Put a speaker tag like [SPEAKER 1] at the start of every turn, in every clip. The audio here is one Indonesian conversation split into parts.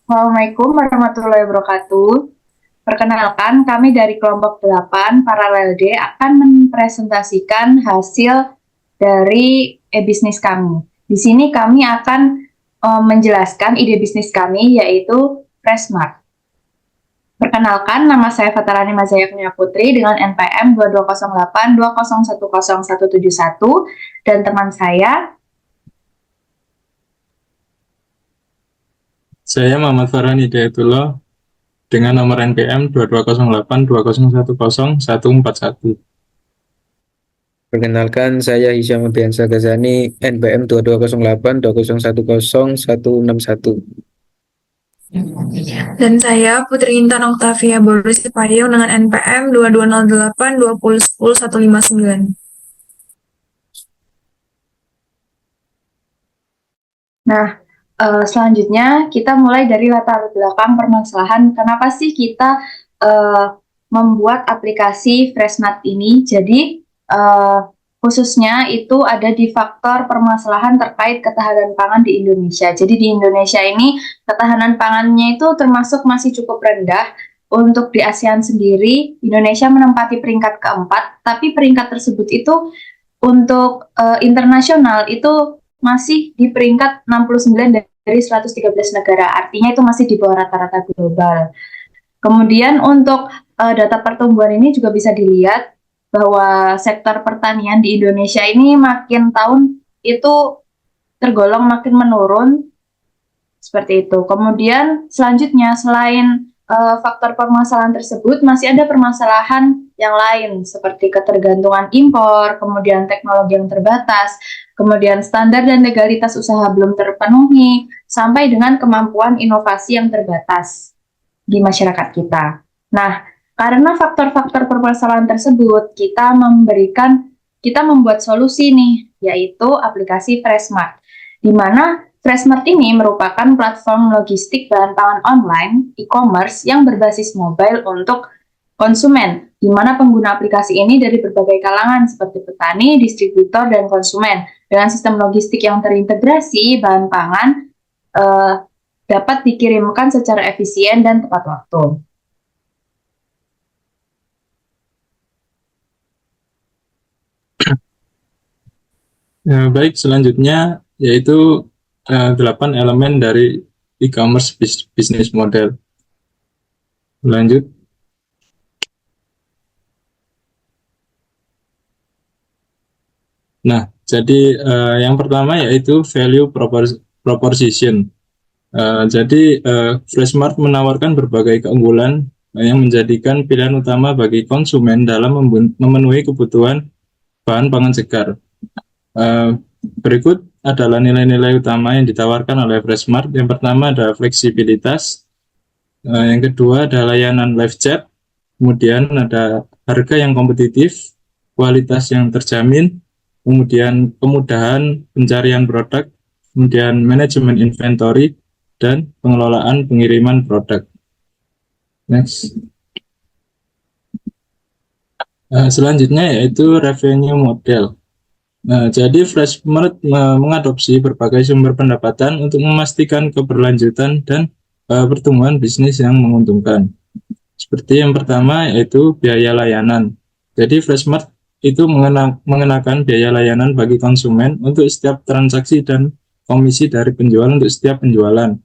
[SPEAKER 1] Assalamualaikum warahmatullahi wabarakatuh. Perkenalkan, kami dari kelompok 8 Paralel D akan mempresentasikan hasil dari e-bisnis kami. Di sini kami akan menjelaskan ide bisnis kami yaitu Freshmart. Perkenalkan, nama saya Fatarani Mazaya Putri dengan NPM 220820101171 dan teman saya.
[SPEAKER 2] Saya Muhammad Farhan Hidayatullah dengan nomor NPM 220820101141.
[SPEAKER 3] Perkenalkan, saya Hisham Ardiansyah Ghazani, NPM 220820110161.
[SPEAKER 4] Dan saya Putri Intan Oktavia Boris Payung dengan NPM 220820101109.
[SPEAKER 1] Nah, selanjutnya kita mulai dari latar belakang permasalahan. Kenapa sih kita uh, membuat aplikasi Freshmart ini? Jadi, khususnya itu ada di faktor permasalahan terkait ketahanan pangan di Indonesia. Jadi di Indonesia ini ketahanan pangannya itu termasuk masih cukup rendah. Untuk di ASEAN sendiri, Indonesia menempati peringkat keempat, tapi peringkat tersebut itu untuk internasional itu masih di peringkat 69 dari 113 negara. Artinya itu masih di bawah rata-rata global. Kemudian untuk data pertumbuhan ini juga bisa dilihat bahwa sektor pertanian di Indonesia ini makin tahun itu tergolong makin menurun seperti itu. Kemudian selanjutnya selain faktor permasalahan tersebut masih ada permasalahan yang lain seperti ketergantungan impor, kemudian teknologi yang terbatas, kemudian standar dan legalitas usaha belum terpenuhi, sampai dengan kemampuan inovasi yang terbatas di masyarakat kita. Nah, karena faktor-faktor permasalahan tersebut, kita membuat solusi nih, yaitu aplikasi Freshmart, di mana Freshmart ini merupakan platform logistik bahan pangan online, e-commerce yang berbasis mobile untuk konsumen, di mana pengguna aplikasi ini dari berbagai kalangan seperti petani, distributor, dan konsumen. Dengan sistem logistik yang terintegrasi, bahan pangan eh, dapat dikirimkan secara efisien dan tepat waktu.
[SPEAKER 2] Baik, selanjutnya yaitu 8 elemen dari e-commerce business model. Lanjut. Nah, jadi yang pertama yaitu value proposition. Jadi Freshmart menawarkan berbagai keunggulan yang menjadikan pilihan utama bagi konsumen dalam memenuhi kebutuhan bahan pangan segar. Berikut adalah nilai-nilai utama yang ditawarkan oleh Freshmart. Yang pertama ada fleksibilitas, yang kedua ada layanan live chat, kemudian ada harga yang kompetitif, kualitas yang terjamin, kemudian kemudahan pencarian produk, kemudian manajemen inventory, dan pengelolaan pengiriman produk. Next. Selanjutnya yaitu revenue model. Jadi Freshmart mengadopsi berbagai sumber pendapatan untuk memastikan keberlanjutan dan pertumbuhan bisnis yang menguntungkan. Seperti yang pertama yaitu biaya layanan. Jadi Freshmart itu mengenakan biaya layanan bagi konsumen untuk setiap transaksi dan komisi dari penjual untuk setiap penjualan.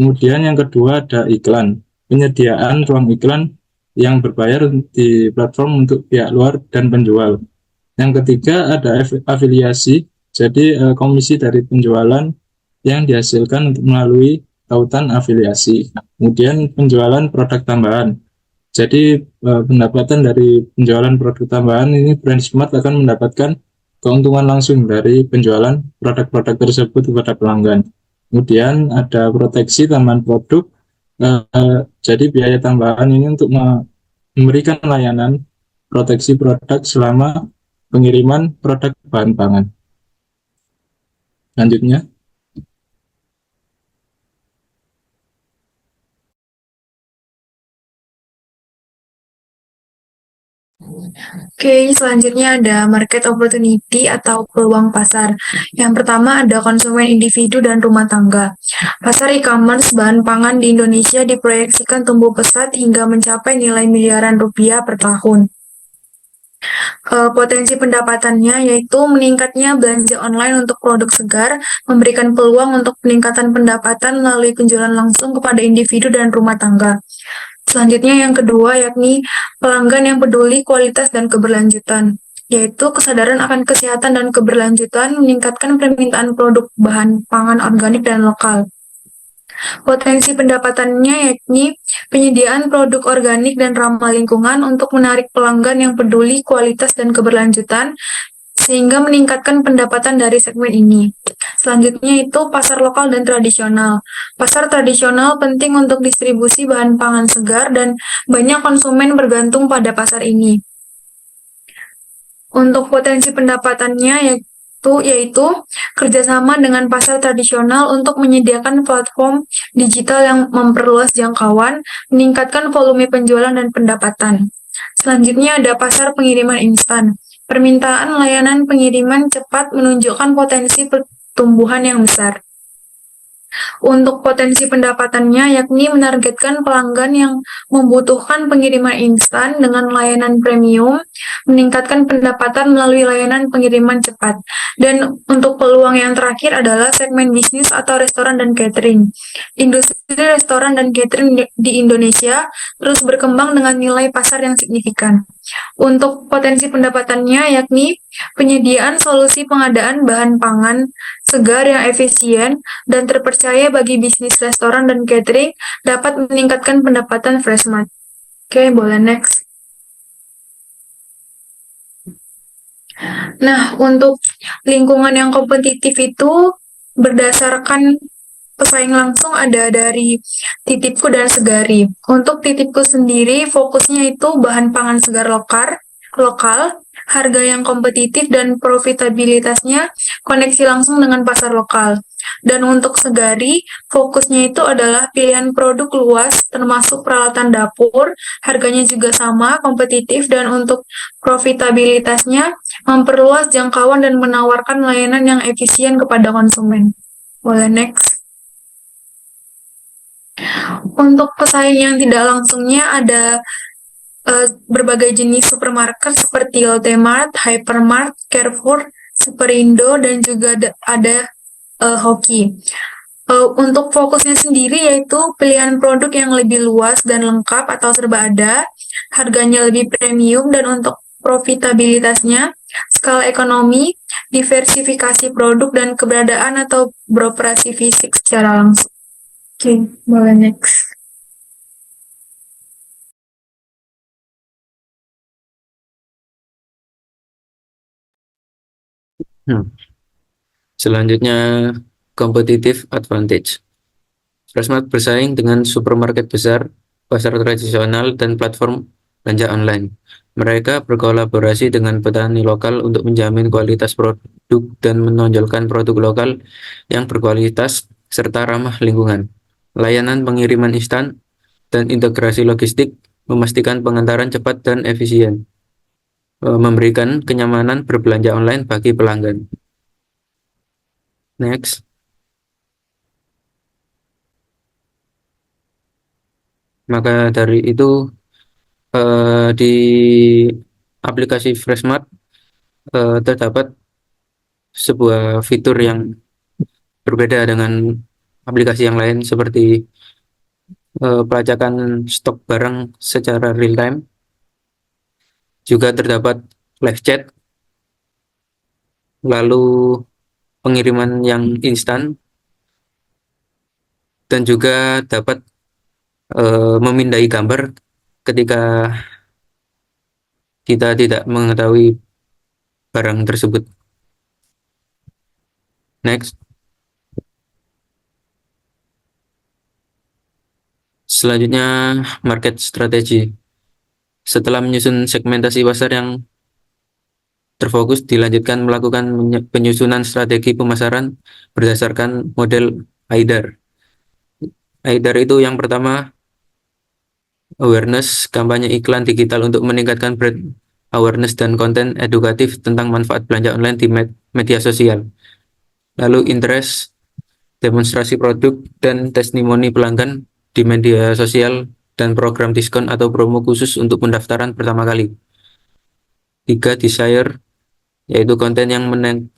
[SPEAKER 2] Kemudian yang kedua ada iklan. Penyediaan ruang iklan yang berbayar di platform untuk pihak luar dan penjual. Yang ketiga ada afiliasi, jadi komisi dari penjualan yang dihasilkan untuk melalui tautan afiliasi. Kemudian penjualan produk tambahan. Jadi pendapatan dari penjualan produk tambahan ini Brand Smart akan mendapatkan keuntungan langsung dari penjualan produk-produk tersebut kepada pelanggan. Kemudian ada proteksi tambahan produk. Jadi biaya tambahan ini untuk memberikan layanan proteksi produk selama pengiriman produk bahan pangan. Lanjutnya,
[SPEAKER 4] Oke, selanjutnya ada market opportunity atau peluang pasar. Yang pertama ada konsumen individu dan rumah tangga. Pasar e-commerce bahan pangan di Indonesia diproyeksikan tumbuh pesat hingga mencapai nilai miliaran rupiah per tahun. Potensi pendapatannya yaitu meningkatnya belanja online untuk produk segar, memberikan peluang untuk peningkatan pendapatan melalui penjualan langsung kepada individu dan rumah tangga. Selanjutnya yang kedua yakni pelanggan yang peduli kualitas dan keberlanjutan, yaitu kesadaran akan kesehatan dan keberlanjutan meningkatkan permintaan produk bahan pangan organik dan lokal. Potensi pendapatannya yakni penyediaan produk organik dan ramah lingkungan untuk menarik pelanggan yang peduli kualitas dan keberlanjutan, sehingga meningkatkan pendapatan dari segmen ini. Selanjutnya itu pasar lokal dan tradisional. Pasar tradisional penting untuk distribusi bahan pangan segar dan banyak konsumen bergantung pada pasar ini. Untuk potensi pendapatannya yaitu kerjasama dengan pasar tradisional untuk menyediakan platform digital yang memperluas jangkauan, meningkatkan volume penjualan dan pendapatan. Selanjutnya ada pasar pengiriman instan. Permintaan layanan pengiriman cepat menunjukkan potensi pertumbuhan yang besar. Untuk potensi pendapatannya yakni menargetkan pelanggan yang membutuhkan pengiriman instan dengan layanan premium, meningkatkan pendapatan melalui layanan pengiriman cepat. Dan untuk peluang yang terakhir adalah segmen bisnis atau restoran dan catering. Industri restoran dan catering di Indonesia terus berkembang dengan nilai pasar yang signifikan. Untuk potensi pendapatannya yakni penyediaan solusi pengadaan bahan pangan segar yang efisien dan terpercaya bagi bisnis restoran dan catering dapat meningkatkan pendapatan Freshmart. Oke, boleh next. Nah, untuk lingkungan yang kompetitif itu berdasarkan pesaing langsung ada dari Titipku dan Segari. Untuk Titipku sendiri, fokusnya itu bahan pangan segar lokal, harga yang kompetitif dan profitabilitasnya koneksi langsung dengan pasar lokal. Dan untuk Segari, fokusnya itu adalah pilihan produk luas termasuk peralatan dapur, harganya juga sama, kompetitif, dan untuk profitabilitasnya memperluas jangkauan dan menawarkan layanan yang efisien kepada konsumen. Boleh next. Untuk pesaing yang tidak langsungnya ada berbagai jenis supermarket seperti Lotte Mart, Hypermart, Carrefour, Superindo, dan juga ada Hoki. Untuk fokusnya sendiri yaitu pilihan produk yang lebih luas dan lengkap atau serba ada, harganya lebih premium, dan untuk profitabilitasnya, skala ekonomi, diversifikasi produk, dan keberadaan atau beroperasi fisik secara langsung. Oke, boleh next.
[SPEAKER 3] Selanjutnya, competitive advantage. Freshmart bersaing dengan supermarket besar, pasar tradisional, dan platform belanja online. Mereka berkolaborasi dengan petani lokal untuk menjamin kualitas produk dan menonjolkan produk lokal yang berkualitas serta ramah lingkungan. Layanan pengiriman instan dan integrasi logistik memastikan pengantaran cepat dan efisien, memberikan kenyamanan berbelanja online bagi pelanggan. Next. Maka dari itu di aplikasi Freshmart terdapat sebuah fitur yang berbeda dengan aplikasi yang lain seperti pelacakan stok barang secara real time. Juga terdapat live chat, lalu pengiriman yang instan, dan juga dapat memindai gambar ketika kita tidak mengetahui barang tersebut. Next. Selanjutnya, market strategy. Setelah menyusun segmentasi pasar yang terfokus, dilanjutkan melakukan penyusunan strategi pemasaran berdasarkan model AIDAR. AIDAR itu yang pertama, awareness, kampanye iklan digital untuk meningkatkan brand awareness dan konten edukatif tentang manfaat belanja online di media sosial. Lalu interest, demonstrasi produk, dan testimoni pelanggan di media sosial, dan program diskon atau promo khusus untuk pendaftaran pertama kali. 3. Desire, yaitu konten yang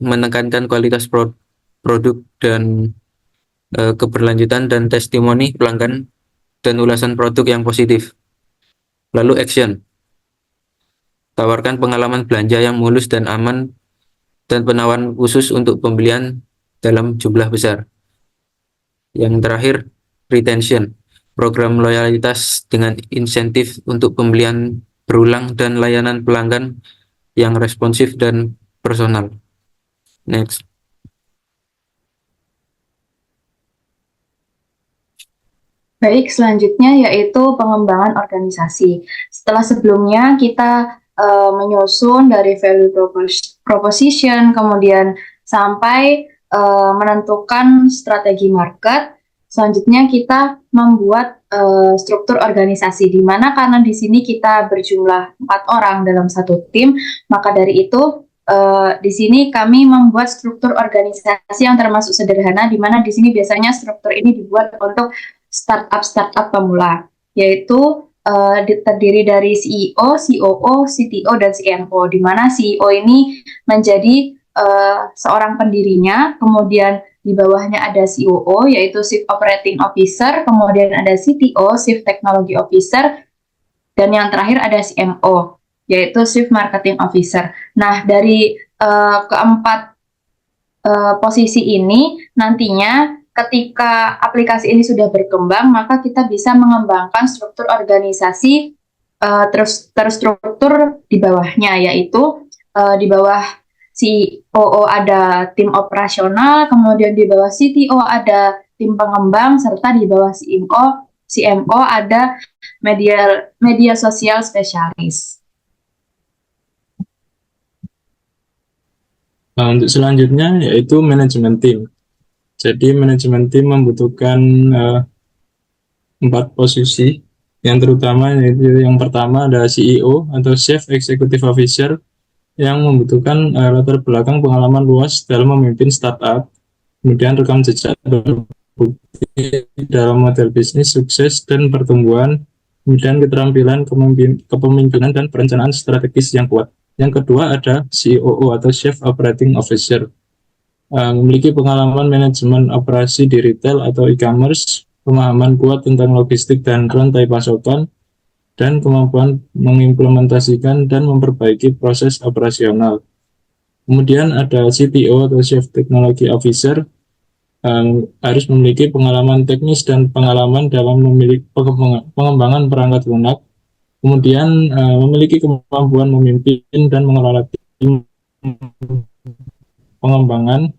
[SPEAKER 3] menekankan kualitas produk dan keberlanjutan dan testimoni pelanggan dan ulasan produk yang positif. Lalu action, tawarkan pengalaman belanja yang mulus dan aman dan penawaran khusus untuk pembelian dalam jumlah besar. Yang terakhir, retention, program loyalitas dengan insentif untuk pembelian berulang dan layanan pelanggan yang responsif dan personal. Next.
[SPEAKER 1] Baik, selanjutnya yaitu pengembangan organisasi. Setelah sebelumnya kita menyusun dari value proposition, kemudian sampai menentukan strategi market. Selanjutnya kita membuat struktur organisasi, di mana karena di sini kita berjumlah 4 orang dalam satu tim, maka dari itu di sini kami membuat struktur organisasi yang termasuk sederhana, di mana di sini biasanya struktur ini dibuat untuk startup pemula, yaitu terdiri dari CEO, COO, CTO, dan CMO, di mana CEO ini menjadi seorang pendirinya, kemudian di bawahnya ada COO, yaitu Chief Operating Officer, kemudian ada CTO, Chief Technology Officer, dan yang terakhir ada CMO, yaitu Chief Marketing Officer. Nah, dari keempat posisi ini nantinya ketika aplikasi ini sudah berkembang, maka kita bisa mengembangkan struktur organisasi terstruktur di bawahnya, yaitu di bawah COO ada tim operasional, kemudian di bawah CTO ada tim pengembang, serta di bawah CMO ada media sosial spesialis.
[SPEAKER 2] Untuk selanjutnya yaitu manajemen tim. Jadi manajemen tim membutuhkan 4 posisi, yang terutama yaitu yang pertama ada CEO atau Chief Executive Officer, yang membutuhkan latar belakang pengalaman luas dalam memimpin startup, kemudian rekam jejak berbukti dalam model bisnis sukses dan pertumbuhan, kemudian keterampilan kepemimpinan dan perencanaan strategis yang kuat. Yang kedua ada COO atau Chief Operating Officer, memiliki pengalaman manajemen operasi di retail atau e-commerce, pemahaman kuat tentang logistik dan rantai pasokan, dan kemampuan mengimplementasikan dan memperbaiki proses operasional. Kemudian ada CTO atau Chief Technology Officer, harus memiliki pengalaman teknis dan pengalaman dalam memiliki pengembangan perangkat lunak, kemudian memiliki kemampuan memimpin dan mengelola tim pengembangan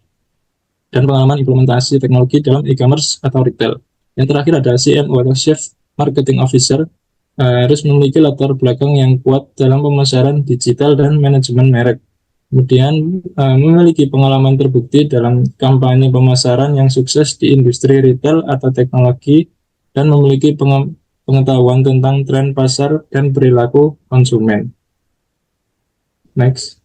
[SPEAKER 2] dan pengalaman implementasi teknologi dalam e-commerce atau retail. Yang terakhir ada CMO atau Chief Marketing Officer, harus memiliki latar belakang yang kuat dalam pemasaran digital dan manajemen merek. Kemudian memiliki pengalaman terbukti dalam kampanye pemasaran yang sukses di industri retail atau teknologi, dan memiliki pengetahuan tentang tren pasar dan perilaku konsumen. Next.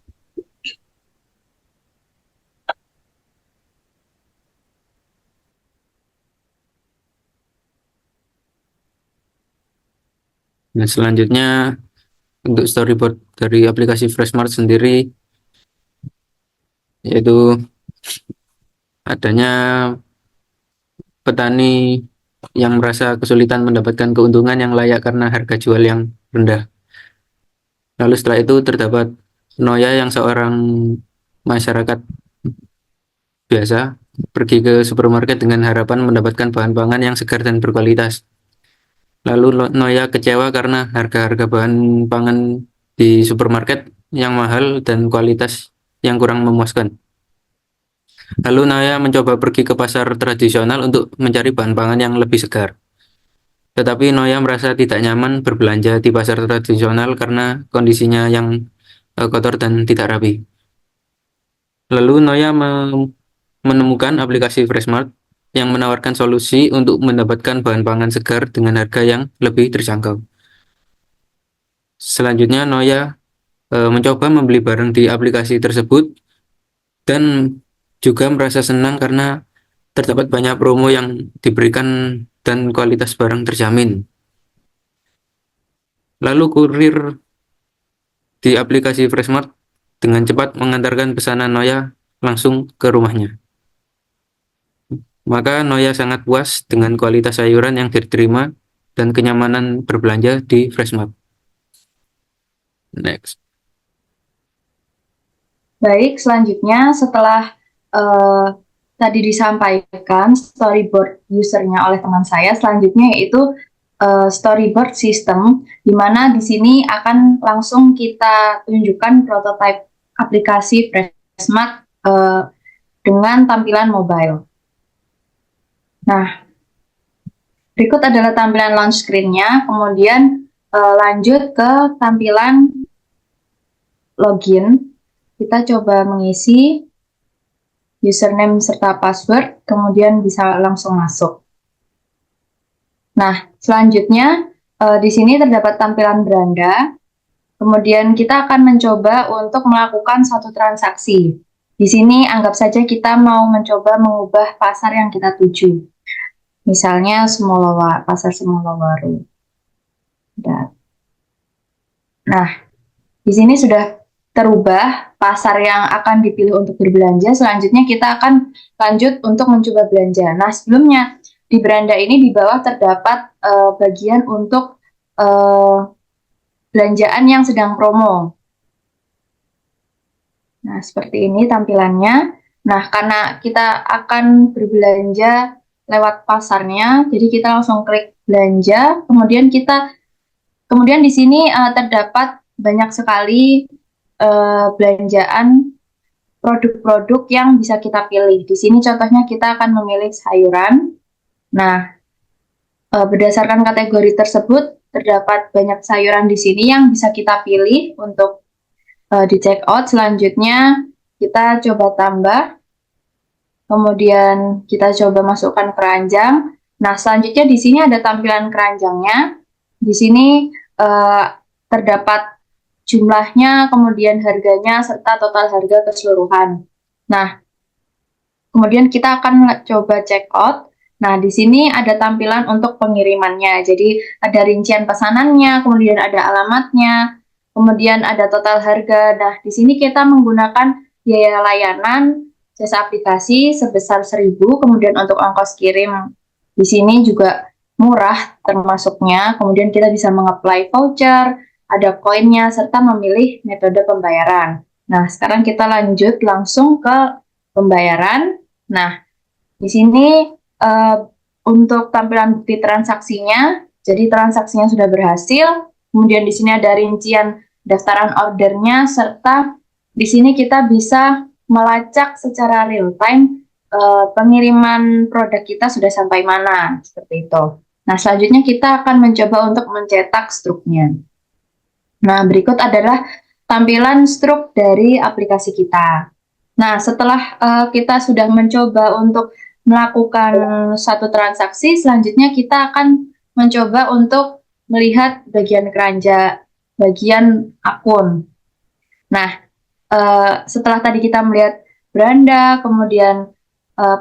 [SPEAKER 3] Nah, selanjutnya untuk storyboard dari aplikasi Freshmart sendiri, yaitu adanya petani yang merasa kesulitan mendapatkan keuntungan yang layak karena harga jual yang rendah. Lalu setelah itu terdapat Noya yang seorang masyarakat biasa pergi ke supermarket dengan harapan mendapatkan bahan pangan yang segar dan berkualitas. Lalu Noya kecewa karena harga-harga bahan pangan di supermarket yang mahal dan kualitas yang kurang memuaskan. Lalu Noya mencoba pergi ke pasar tradisional untuk mencari bahan pangan yang lebih segar. Tetapi Noya merasa tidak nyaman berbelanja di pasar tradisional karena kondisinya yang kotor dan tidak rapi. Lalu Noya menemukan aplikasi Freshmart yang menawarkan solusi untuk mendapatkan bahan pangan segar dengan harga yang lebih terjangkau. Selanjutnya Noya mencoba membeli barang di aplikasi tersebut dan juga merasa senang karena terdapat banyak promo yang diberikan dan kualitas barang terjamin. Lalu kurir di aplikasi Freshmart dengan cepat mengantarkan pesanan Noya langsung ke rumahnya. Maka Noya sangat puas dengan kualitas sayuran yang diterima dan kenyamanan berbelanja di Freshmart. Next.
[SPEAKER 1] Baik, selanjutnya setelah tadi disampaikan storyboard usernya oleh teman saya, selanjutnya yaitu storyboard system, di mana di sini akan langsung kita tunjukkan prototipe aplikasi Freshmart dengan tampilan mobile. Nah, berikut adalah tampilan launch screen-nya, kemudian lanjut ke tampilan login. Kita coba mengisi username serta password, kemudian bisa langsung masuk. Nah, selanjutnya di sini terdapat tampilan beranda. Kemudian kita akan mencoba untuk melakukan satu transaksi. Di sini anggap saja kita mau mencoba mengubah pasar yang kita tuju. Misalnya pasar Semolowaru. Nah, di sini sudah terubah pasar yang akan dipilih untuk berbelanja. Selanjutnya kita akan lanjut untuk mencoba belanja. Nah, sebelumnya di beranda ini di bawah terdapat bagian untuk belanjaan yang sedang promo. Nah, seperti ini tampilannya. Nah, karena kita akan berbelanja lewat pasarnya, jadi kita langsung klik belanja, kemudian di sini terdapat banyak sekali belanjaan produk-produk yang bisa kita pilih. Di sini contohnya kita akan memilih sayuran. Nah, berdasarkan kategori tersebut terdapat banyak sayuran di sini yang bisa kita pilih untuk di check out. Selanjutnya kita coba tambah. Kemudian kita coba masukkan keranjang. Nah, selanjutnya di sini ada tampilan keranjangnya. Di sini terdapat jumlahnya, kemudian harganya, serta total harga keseluruhan. Nah, kemudian kita akan coba check out. Nah, di sini ada tampilan untuk pengirimannya. Jadi, ada rincian pesanannya, kemudian ada alamatnya, kemudian ada total harga. Nah, di sini kita menggunakan biaya layanan jasa aplikasi sebesar 1.000, kemudian untuk ongkos kirim di sini juga murah termasuknya. Kemudian kita bisa mengapply voucher, ada koinnya, serta memilih metode pembayaran. Nah, sekarang kita lanjut langsung ke pembayaran. Nah, di sini untuk tampilan bukti transaksinya, jadi transaksinya sudah berhasil. Kemudian di sini ada rincian daftaran ordernya, serta di sini kita bisa melacak secara real time pengiriman produk kita sudah sampai mana, seperti itu. Nah, selanjutnya kita akan mencoba untuk mencetak struknya. Nah, berikut adalah tampilan struk dari aplikasi kita. Nah, setelah kita sudah mencoba untuk melakukan satu transaksi, selanjutnya kita akan mencoba untuk melihat bagian keranjang, bagian akun. Nah, setelah tadi kita melihat beranda, kemudian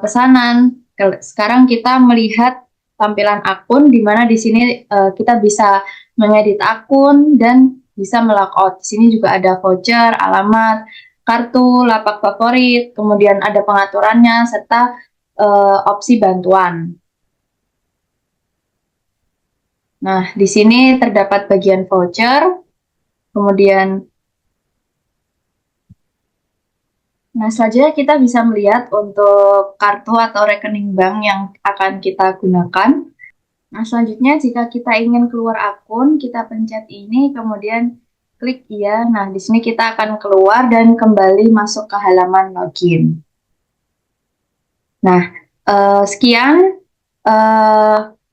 [SPEAKER 1] pesanan, sekarang kita melihat tampilan akun, di mana di sini kita bisa mengedit akun dan bisa melogout. Di sini juga ada voucher, alamat, kartu, lapak favorit, kemudian ada pengaturannya, serta opsi bantuan. Nah, di sini terdapat bagian voucher, kemudian selanjutnya kita bisa melihat untuk kartu atau rekening bank yang akan kita gunakan. Nah, selanjutnya jika kita ingin keluar akun, kita pencet ini, kemudian klik iya. Nah, di sini kita akan keluar dan kembali masuk ke halaman login. Nah, sekian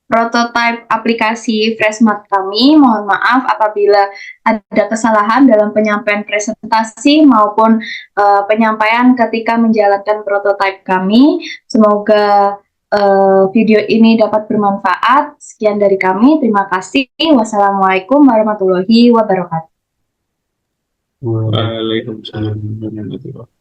[SPEAKER 1] prototipe aplikasi Freshmart kami. Mohon maaf apabila ada kesalahan dalam penyampaian presentasi maupun penyampaian ketika menjalankan prototipe kami. Semoga video ini dapat bermanfaat. Sekian dari kami. Terima kasih. Wassalamualaikum warahmatullahi wabarakatuh.
[SPEAKER 2] Waalaikumsalam warahmatullahi wabarakatuh.